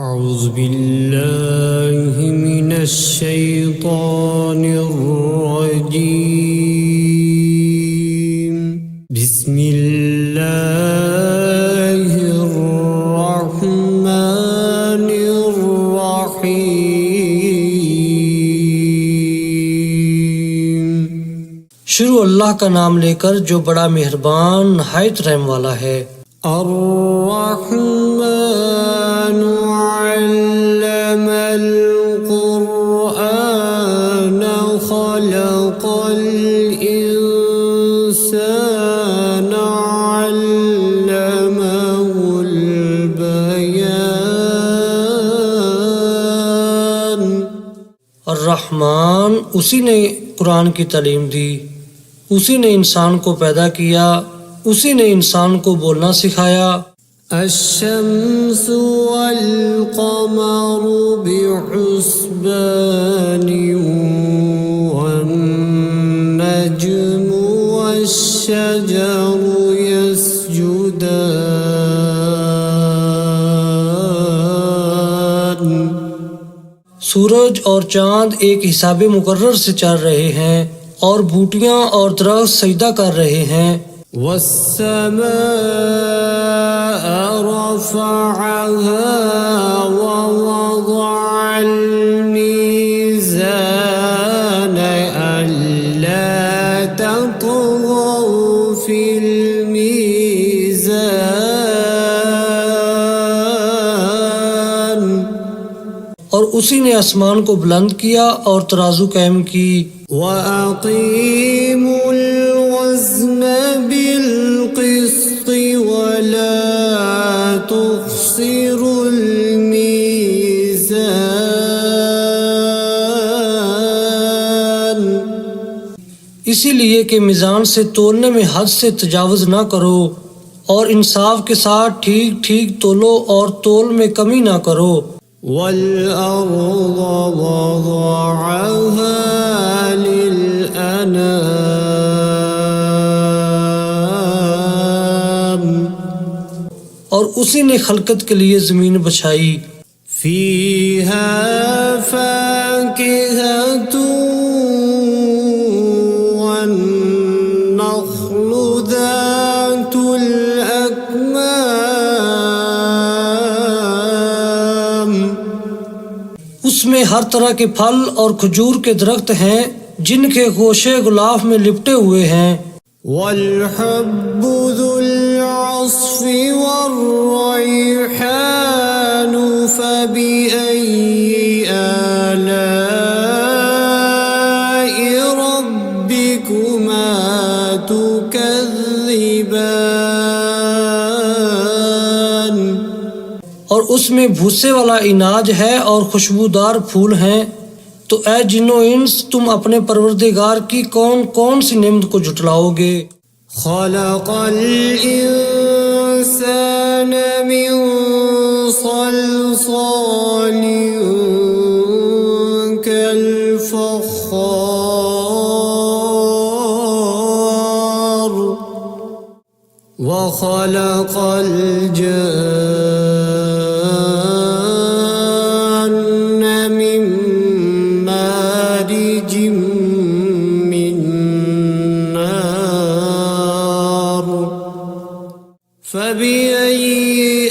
أعوذ बिल्लाहि मिनश शैतानिर रजीम बिस्मिल्लाहिर रहमानिर रहीम। शुरू अल्लाह का नाम लेकर जो बड़ा मेहरबान नहायत रहम वाला है। अर्रहमानु अल्लमल कुरआन खलक़ल इंसान अल्लमहुल बयान। अर्रहमान उसी ने कुरान की तालीम दी, उसी ने इंसान को पैदा किया, उसी ने इंसान को बोलना सिखाया। अश्शम्सु वल क़मरु बिहुस्बानि वन नज्मु वश्शजरु यस्जुदान। सूरज और चांद एक हिसाबे मुकर्रर से चल रहे हैं और बूटियां और दरख्त सजदा कर रहे हैं। वस्समाअ रफ़अहा ववضعल मीज़ान अल्ला ततग़ौ फ़िल मीज़ान। और उसी ने आसमान को बुलंद किया और तराजू कायम की। वअक़ीमुल वज़्न बिलक़िस्ति वला तुख़्सिरुल मीज़ान। इसीलिए कि मिजान से तोलने में हद से तजावुज़ ना करो और इंसाफ के साथ ठीक ठीक तोलो और तोल में कमी ना करो। वल-अर्ज़ वज़अहा लिल-अनाम। और उसी ने खलकत के लिए जमीन बछाई। फ़ीहा फ़ाकिहतु वन्नख़्लु ज़ातुल अकमाम। उसमें हर तरह के फल और खजूर के दरख्त हैं जिनके गोशे गुलाफ में लिपटे हुए हैं। वल-हब्बु ज़ुल-अस्फ़ि वर्रैहानु फ़बिअय्यि आलाइ रब्बिकुमा तुकज़्ज़िबान। और उसमें भूसे वाला इनाज है और खुशबूदार फूल हैं। तो ऐ जिन्नो इंस, तुम अपने परवरदिगार की कौन कौन सी नेमत को झुटलाओगे। खलक़ल इंसान मिन सल्सालिन कल-फ़ख़्ख़ार व खलक़ल जन्न मिन मारिजिम मिन नार फ़बिअय्यि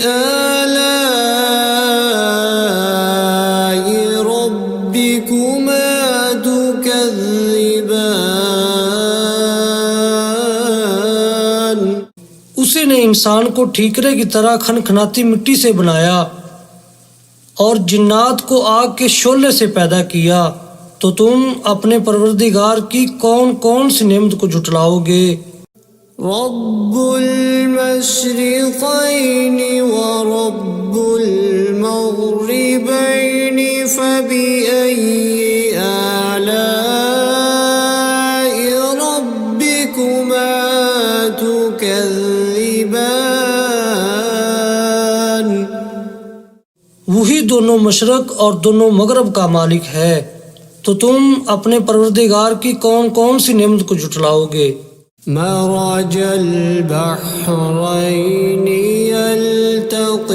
आलाइ रब्बिकुमा तुकज़्ज़िबान। उसी ने इंसान को ठीकरे की तरह खनखनाती मिट्टी से बनाया और जिन्नात को आग के शोले से पैदा किया। तो तुम अपने परवरदिगार की कौन कौन सी नेमत को झुटलाओगे। रब्बुल मशरिक़ैनि व रब्बुल मग़रिबैनि फ़बिअय्यि आलाइ रब्बिकुमा तुकज़्ज़िबान। वही दोनों मशरक और दोनों मगरब का मालिक है। तो तुम अपने परवरदिगार की कौन कौन सी नेमत को झुटलाओगे। मरजल बहरैनि यल्तक़ियान।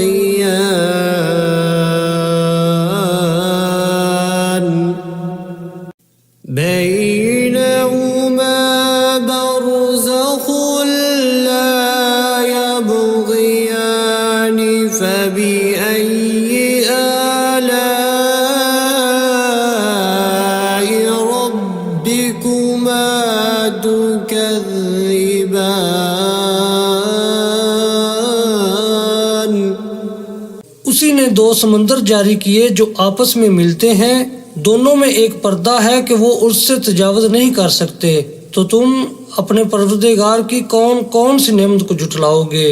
दो समंदर जारी किए जो आपस में मिलते हैं, दोनों में एक पर्दा है कि वो उससे तजावुज़ नहीं कर सकते, तो तुम अपने परवरदिगार की कौन कौन सी नेमत को जुटलाओगे।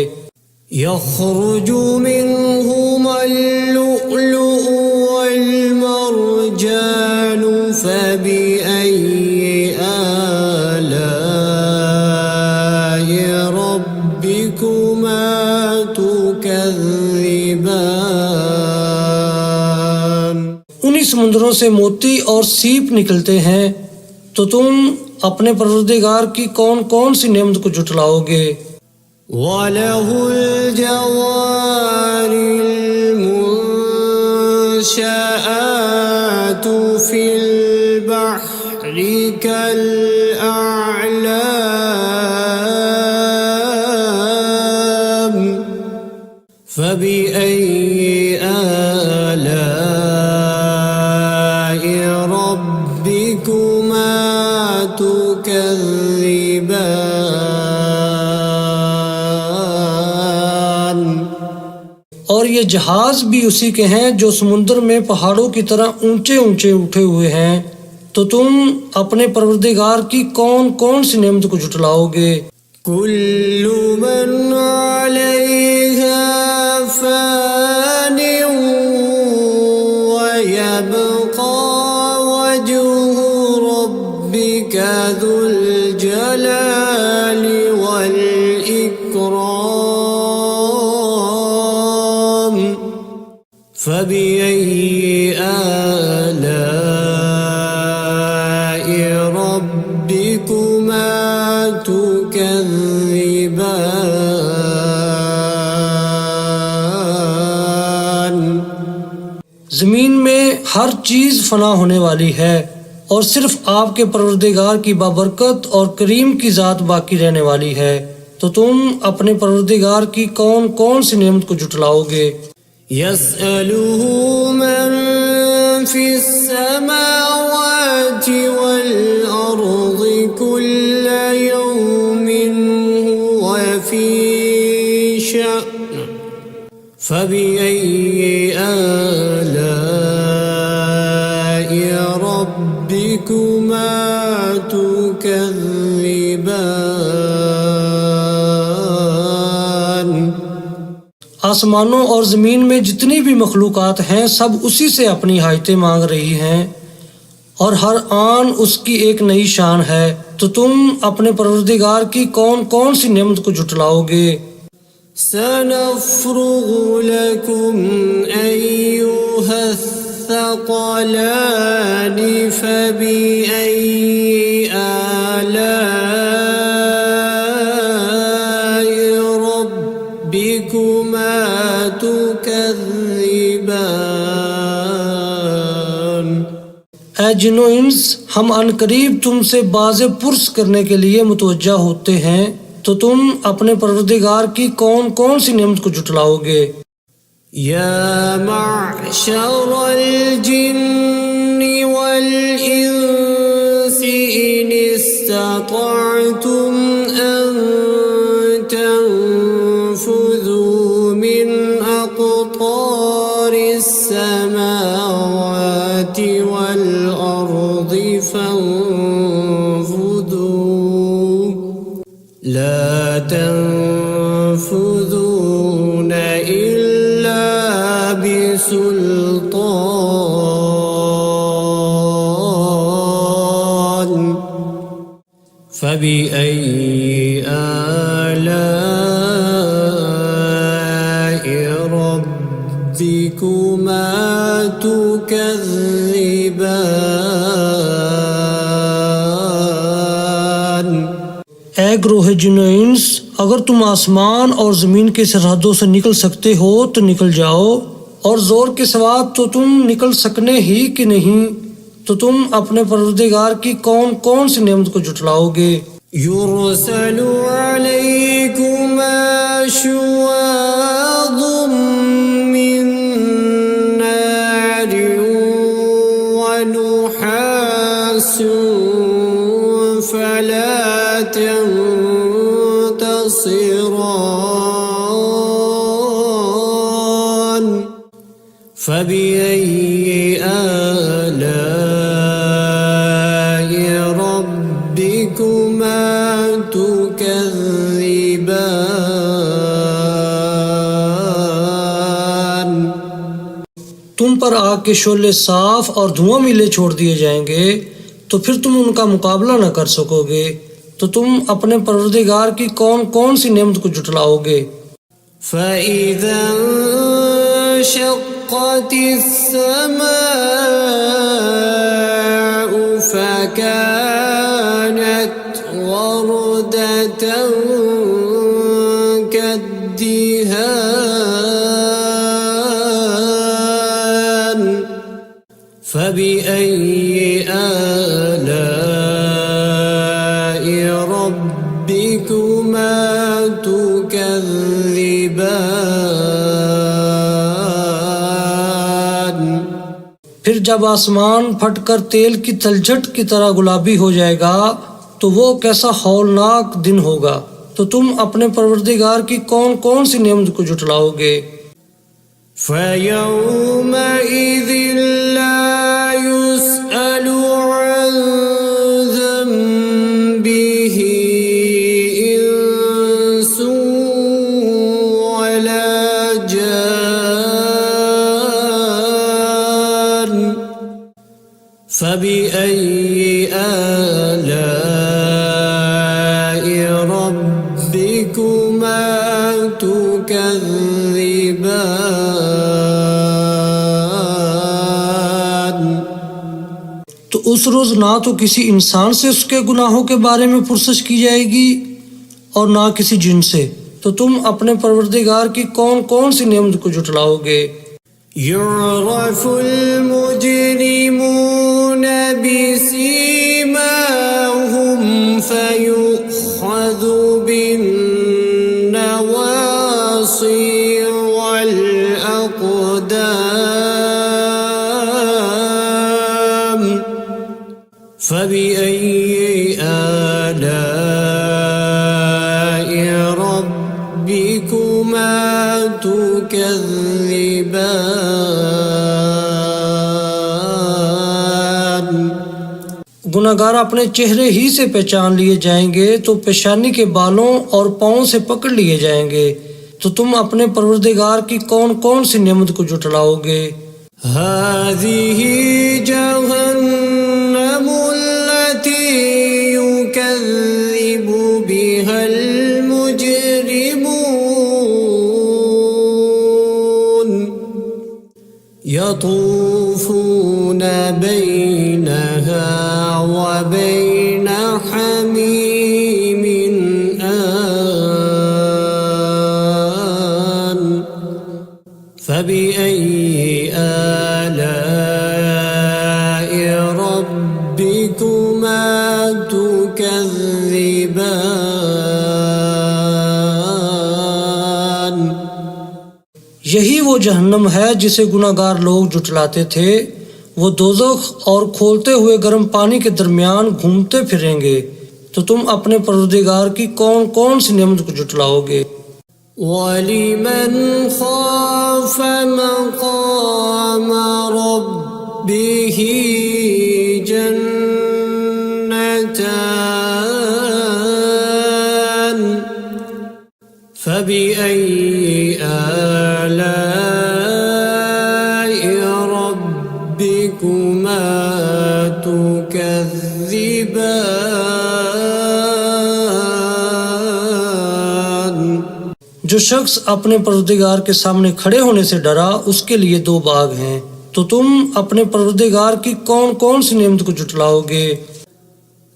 يخرج منهما اللؤلؤ والمرجان فبأي آلاء ربكما تكذبان। उन्हीं समुद्रों से मोती और सीप निकलते हैं, तो तुम अपने परवरदिगार की कौन कौन सी नेमत को जुटलाओगे। وله الجوار المنشآت في البحر كالأعلام فبأي آلاء ربكما تكذبان। और ये जहाज भी उसी के हैं जो समुद्र में पहाड़ों की तरह ऊंचे ऊंचे उठे हुए हैं, तो तुम अपने परवरदिगार की कौन कौन सी नेमत को जुटलाओगे। كل من عليها فان ويبقى وجه ربك ذو الجلال والإكرام فبأي آلاء ربكما تكذبان। जमीन में हर चीज फना होने वाली है और सिर्फ आपके परवरदिगार की बाबरकत और करीम की जात बाकी रहने वाली है, तो तुम अपने परवरदिगार की कौन कौन सी नेमत को जुटलाओगे। يسأله من في السماوات والأرض كل يوم هو في شأن فبأي آلاء ربكما تكذبان। आसमानों और ज़मीन में जितनी भी मखलूक़ात हैं सब उसी से अपनी हाजतें मांग रही हैं और हर आन उसकी एक नई शान है, तो तुम अपने परवरदिगार की कौन कौन सी नेमत को जुटलाओगे। سنفرغ لكم أيها الثقلان فبأي آلاء ربكما تكذبان। ऐ जिन्नो इंस, हम अनकरीब तुमसे बाज़े पुरस करने के लिए मुतवज्जा होते हैं, तो तुम अपने परवरदिगार की कौन कौन सी नेमत को जुटलाओगे। يا معشر الجن والإنس إن استطعتم أن تنفذوا من أقطار السماوات والأرض فانفذوا لا تنفذون إلا بسلطان فبأي آلاء ربكما تكذبان। ऐ ग्रोह जिन्नो इंस, अगर तुम आसमान और ज़मीन के सरहदों से निकल सकते हो तो निकल जाओ, और ज़ोर के सिवा तो तुम निकल सकने ही कि नहीं, तो तुम अपने परवरदिगार की कौन कौन सी नेमत को जुटलाओगे। يرسل عليكما شواظ من نار ونحاس فلا تنتصران فبأي آلاء ربكما تكذبان तुम पर आग के शोले साफ और धुआं मिले छोड़ दिए जाएंगे, तो फिर तुम उनका मुकाबला न कर सकोगे। तो तुम अपने परवरदिगार की कौन कौन सी नेमत को जुटलाओगे। فإذا انشقت السماء فكانت وردة كالدهان فبأي آلاء ربكما تكذبان फिर जब आसमान फटकर तेल की तलछट की तरह गुलाबी हो जाएगा, तो वो कैसा हौलनाक दिन होगा। तो तुम अपने परवरदिगार की कौन कौन सी नेमत को जुटलाओगे। فيومئذ لا يسأل عن ذنبه إنس ولا جان فبأي آلاء ربكما تكذبان तो उस रोज ना तो किसी इंसान से उसके गुनाहों के बारे में पुरसश की जाएगी और ना किसी जिन से। तो तुम अपने परवरदिगार की कौन कौन सी नेमत को जुटलाओगे। يعرف المجرمون بسيماهم فيؤخذ بالنواصي والأقدام فبأي آلاء ربكما تكذبان गुनाहगार अपने चेहरे ही से पहचान लिए जाएंगे, तो पेशानी के बालों और पाँव से पकड़ लिए जाएंगे। तो तुम अपने परवरदिगार की कौन कौन सी नेमत को जुटलाओगे। هذه جهنم التي يكذب بها المجرمون يطوفون بينها وبين حميم آن فبأي آلاء ربكما تكذبان यही वो जहन्नम है जिसे गुनाहगार लोग जुटलाते थे। वो दोज़ख और खोलते हुए गर्म पानी के दरमियान घूमते फिरेंगे। तो तुम अपने परवरदिगार की कौन कौन सी नेमत को जुटलाओगे। ولمن خاف مقام ربه جنتان فبأي آلاء ربكما تكذبان जो शख्स अपने परवरदिगार के सामने खड़े होने से डरा, उसके लिए दो बाग हैं। तो तुम अपने परवरदिगार की कौन कौन सी नेमत को जुटलाओगे।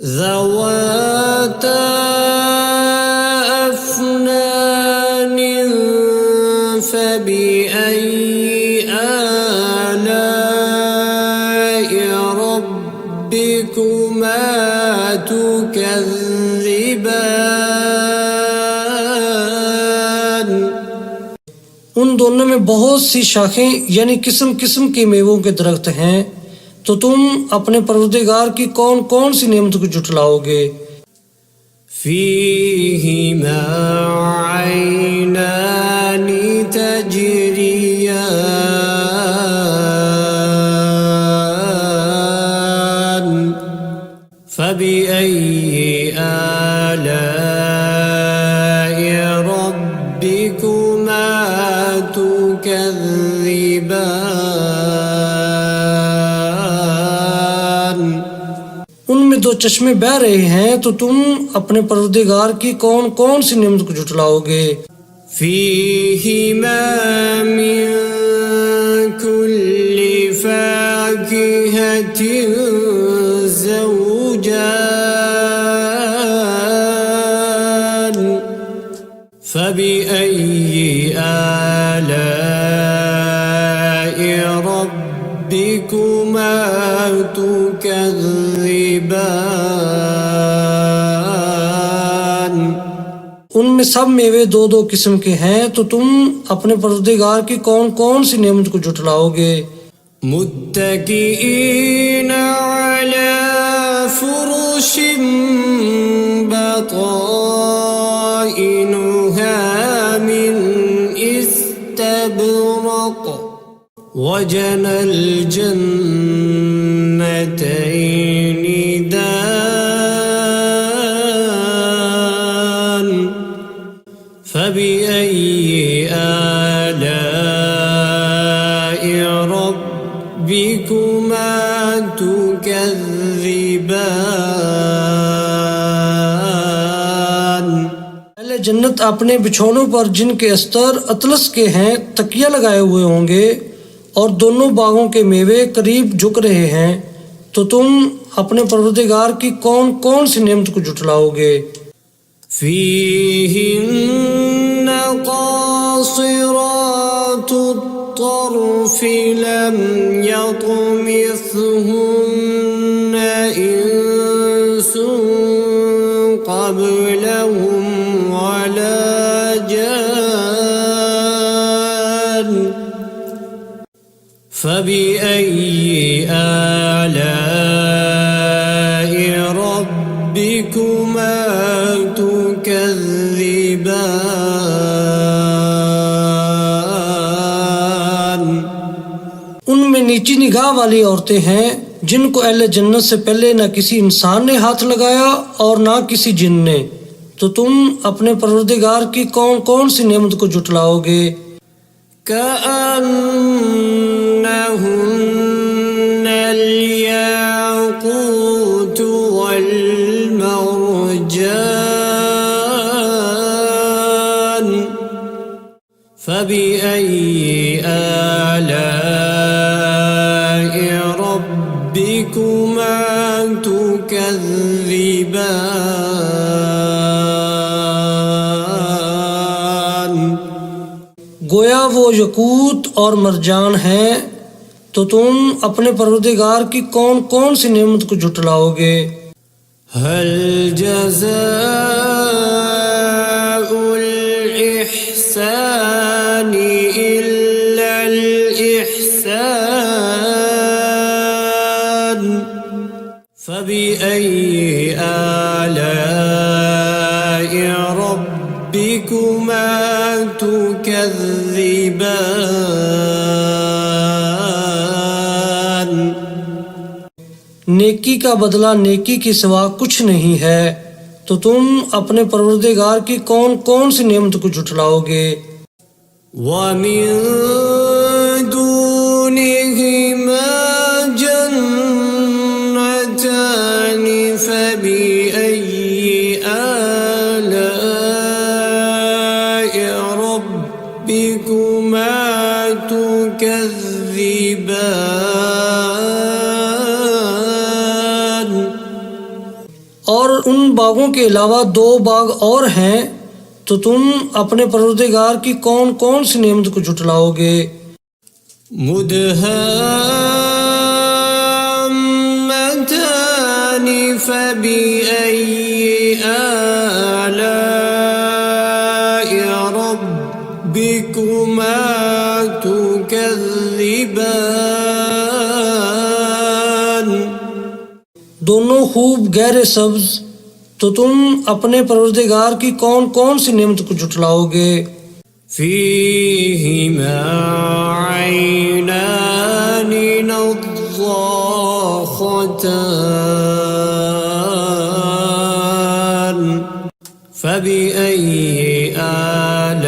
ذواتا أفنان فبأي آلاء ربكما تكذبان उन दोनों में बहुत सी शाखें यानी किस्म किस्म के मेवों के दरख्त हैं। तो तुम अपने परवरदिगार की कौन कौन सी नेमत को जुटलाओगे। فيهما عينان تجريان فبأي آلاء ربكما تكذبان। उनमें दो चश्मे बह रहे हैं, तो तुम अपने परवरदिगार की कौन कौन सी नेमत को झुटलाओगे। فيهما من كل فاكهة زوجان فبأي آلاء ربكما تكذبان। उनमें सब मेवे दो दो किस्म के हैं, तो तुम अपने परवरदिगार की कौन कौन सी नेमत को झुटलाओगे। मुत्तकीईन अला फुरुश बताइनुहा मिन इस्तबरक वजनल जन्नतैनि दान फबिअय्यि आलाइ रब्बिकुमा तुकज़्ज़िबान। पहले जन्नत अपने बिछौनों पर जिनके अस्तर अतलस के हैं तकिया लगाए हुए होंगे और दोनों बागों के मेवे करीब झुक रहे हैं, तो तुम अपने परवरदिगार की कौन कौन सी नेमत को झुटलाओगे। فيهن قاصرات الطرف لم يطمثهن إنس قبلهم ولا جان فبأي آلاء ربكما तुकज़्ज़िबान। उनमें नीची निगाह वाली औरतें हैं जिनको अहले जन्नत से पहले न किसी इंसान ने हाथ लगाया और न किसी जिन ने, तो तुम अपने परवरदिगार की कौन कौन सी नेमत को झुटलाओगे। कअन्नहुन्नल याक़ूत वल मरजान फबिअय्यि आलाइ रब्बिकुमा तुकज़्ज़िबान। गोया वो यकूत और मरजान हैं, तो तुम अपने परवरदिगार की कौन कौन सी नेमत को झुटलाओगे। हल जज़ाउल इहसानी इल्लल इहसान फबिअय्यि आलाइ रब्बिकुमा तुकज़्ज़िबान। नेकी का बदला नेकी के सिवा कुछ नहीं है, तो तुम अपने परवरदिगार की कौन कौन सी नेमत को झुटलाओगे। वमिन दूनिहिमा जन्नतानि फबिअय्यि आलाइ रब्बिकुमा तुकज़्ज़िबान। और उन बागों के अलावा दो बाग और हैं, तो तुम अपने परवरदिगार की कौन कौन सी नेमत को झुटलाओगे। मुदहाम्मतानि फबिअय्यि आलाइ रब्बिकुमा तुकज़्ज़िबान। दोनों खूब गहरे सब्ज, तो तुम अपने परवरदिगार की कौन कौन सी नेमत को झुटलाओगे। फीहिमा ऐनानि नज़्ज़ाख़तान فبأي آلاء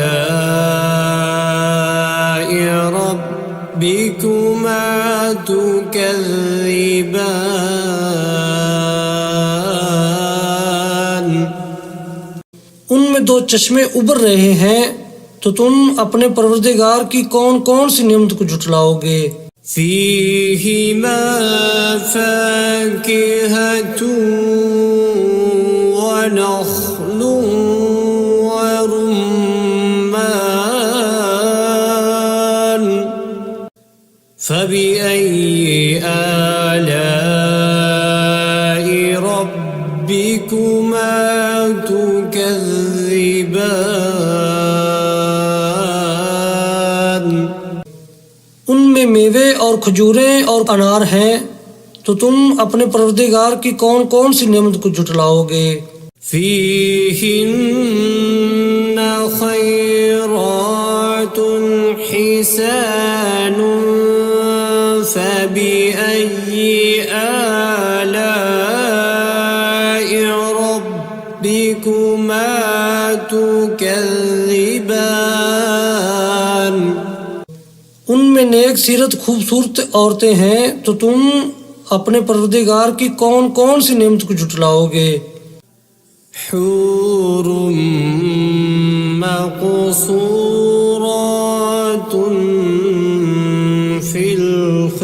ربكما تكذبان उनमें दो चश्मे उबर रहे हैं, तो तुम अपने परवरदिगार की कौन कौन सी नेमत को झुटलाओगे। فيهما فاكهة ونخل ورمان فبأي آلاء ربكما تكذبان उनमें मेवे और खजूरें और अनार हैं, तो तुम अपने परवरदिगार की कौन कौन सी नेमत को झुटलाओगे। فيهن خيرات حسان فبأي آلاء ربكما تكذبان उनमें नेक सीरत खूबसूरत औरतें हैं, तो तुम अपने परवरदिगार की कौन कौन सी नेमत को झुटलाओगे। حور مقصورات في الخيام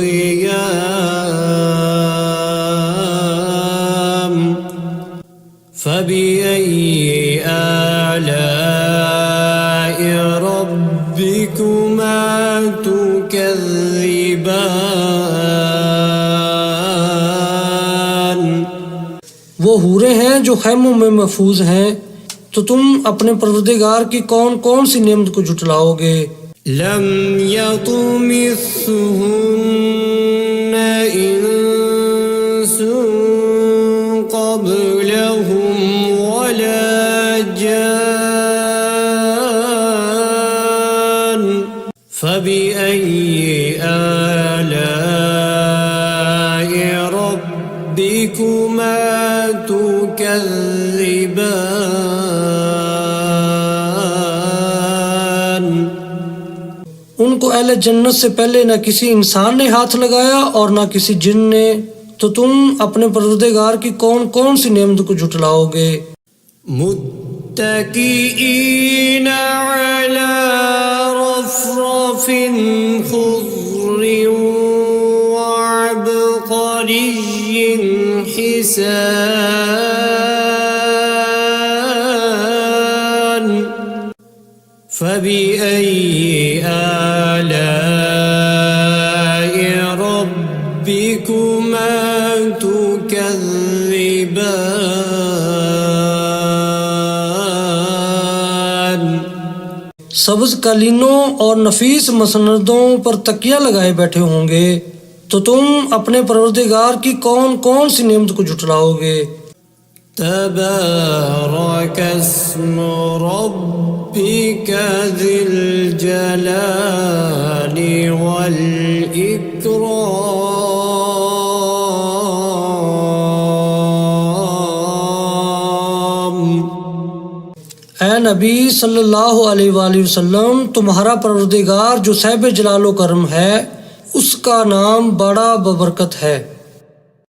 فبأي آلاء ربكما تكذبان वो हूरें हैं जो खैमों में महफूज हैं, तो तुम अपने परवरदिगार की कौन कौन सी नेमत को झुटलाओगे। لم يطمثهن إنس قبلهم ولا جان فبأي آلاء ربكما تكذبان उनको अहले जन्नत से पहले न किसी इंसान ने हाथ लगाया और न किसी जिन ने, तो तुम अपने परवरदिगार की कौन कौन सी नेमत को झुटलाओगे। متكئين على رفرف خضر وعبقري حسان فبأي آلاء ربكما تكذبان सब्ज कालीनों और नफीस मसनदों पर तकिया लगाए बैठे होंगे, तो तुम अपने परवरदिगार की कौन कौन सी नेमत को झुटलाओगे। تبارك اسم ربك ذي الجلال والإكرام ऐ नबी सल्लल्लाहु अलैहि वसल्लम, तुम्हारा परवरदिगार जो साहिब जलालो करम है, उसका नाम बड़ा बबरकत है।